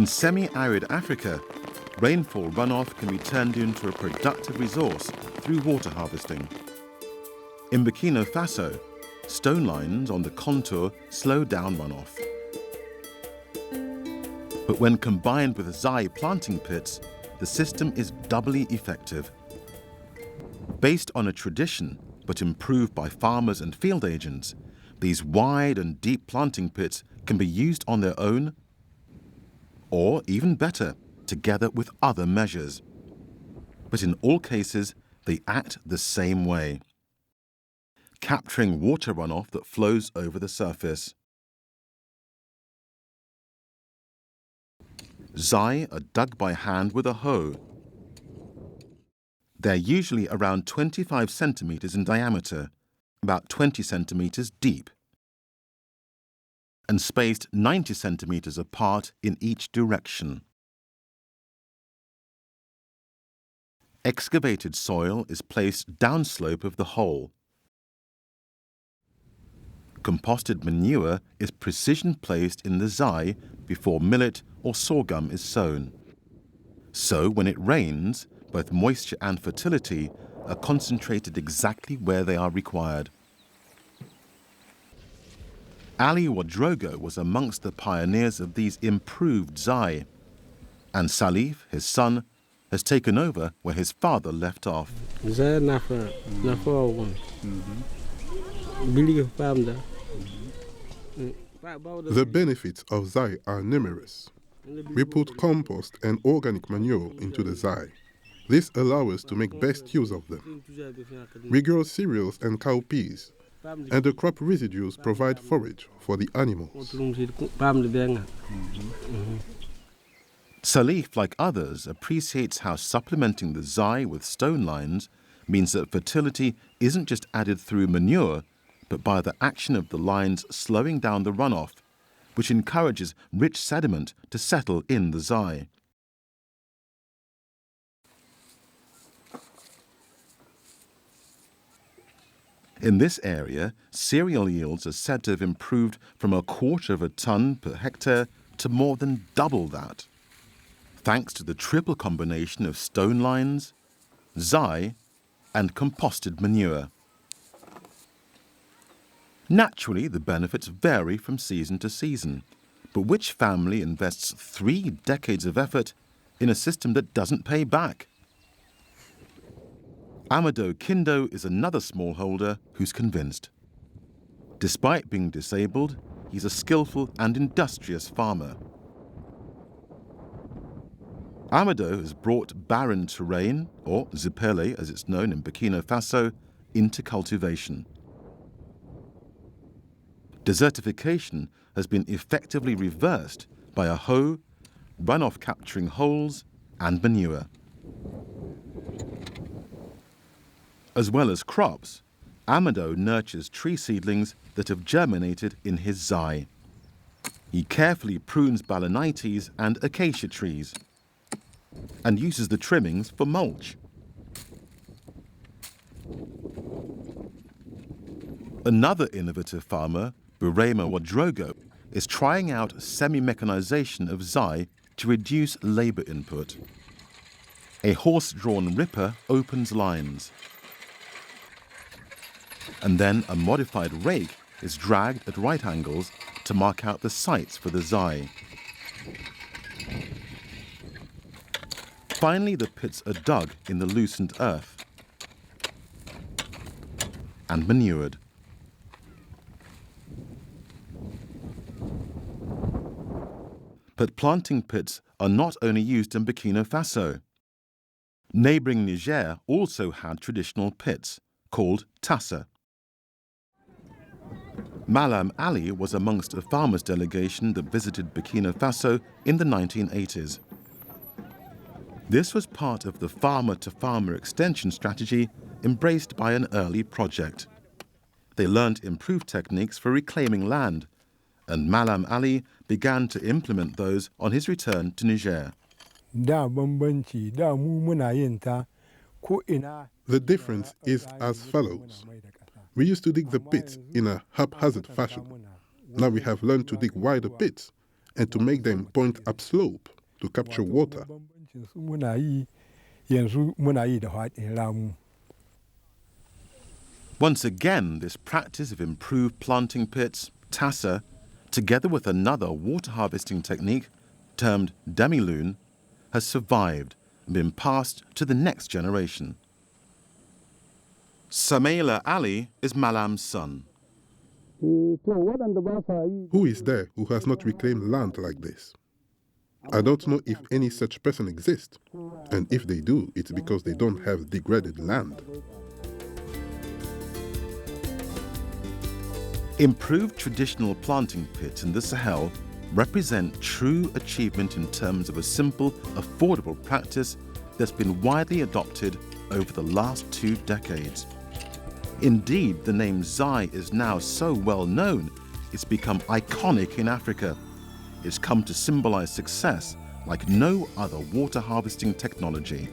In semi-arid Africa, rainfall runoff can be turned into a productive resource through water harvesting. In Burkina Faso, stone lines on the contour slow down runoff. But when combined with zai planting pits, the system is doubly effective. Based on a tradition, but improved by farmers and field agents, these wide and deep planting pits can be used on their own, or even better, together with other measures. But in all cases, they act the same way, capturing water runoff that flows over the surface. Zai are dug by hand with a hoe. They're usually around 25 centimeters in diameter, about 20 centimeters deep, and spaced 90 centimeters apart in each direction. Excavated soil is placed downslope of the hole. Composted manure is precision placed in the zai before millet or sorghum is sown. So when it rains, both moisture and fertility are concentrated exactly where they are required. Ali Ouedraogo was amongst the pioneers of these improved zai, and Salif, his son, has taken over where his father left off. The benefits of zai are numerous. We put compost and organic manure into the zai. This allows us to make best use of them. We grow cereals and cowpeas, and the crop residues provide forage for the animals. Salif, like others, appreciates how supplementing the zai with stone lines means that fertility isn't just added through manure, but by the action of the lines slowing down the runoff, which encourages rich sediment to settle in the zai. In this area, cereal yields are said to have improved from 1/4 of a ton per hectare to more than double that, thanks to the triple combination of stone lines, zai, and composted manure. Naturally, the benefits vary from season to season, but which family invests 3 decades of effort in a system that doesn't pay back? Amadou Kindo is another smallholder who's convinced. Despite being disabled, he's a skillful and industrious farmer. Amadou has brought barren terrain, or zipele as it's known in Burkina Faso, into cultivation. Desertification has been effectively reversed by a hoe, runoff capturing holes, and manure. As well as crops, Amadou nurtures tree seedlings that have germinated in his zai. He carefully prunes balanites and acacia trees and uses the trimmings for mulch. Another innovative farmer, Burema Ouedraogo, is trying out semi-mechanization of zai to reduce labor input. A horse-drawn ripper opens lines, and then a modified rake is dragged at right angles to mark out the sites for the zai. Finally, the pits are dug in the loosened earth and manured. But planting pits are not only used in Burkina Faso. Neighboring Niger also had traditional pits, called tassa. Malam Ali was amongst a farmers' delegation that visited Burkina Faso in the 1980s. This was part of the farmer-to-farmer extension strategy embraced by an early project. They learned improved techniques for reclaiming land, and Malam Ali began to implement those on his return to Niger. The difference is as follows. We used to dig the pits in a haphazard fashion. Now we have learned to dig wider pits and to make them point upslope to capture water. Once again, this practice of improved planting pits, tassa, together with another water harvesting technique termed demi-lune, has survived and been passed to the next generation. Samaila Ali is Malam's son. Who is there who has not reclaimed land like this? I don't know if any such person exists, and if they do, it's because they don't have degraded land. Improved traditional planting pits in the Sahel represent true achievement in terms of a simple, affordable practice that's been widely adopted over the last 2 decades. Indeed, the name Zai is now so well known, it's become iconic in Africa. It's come to symbolize success like no other water harvesting technology.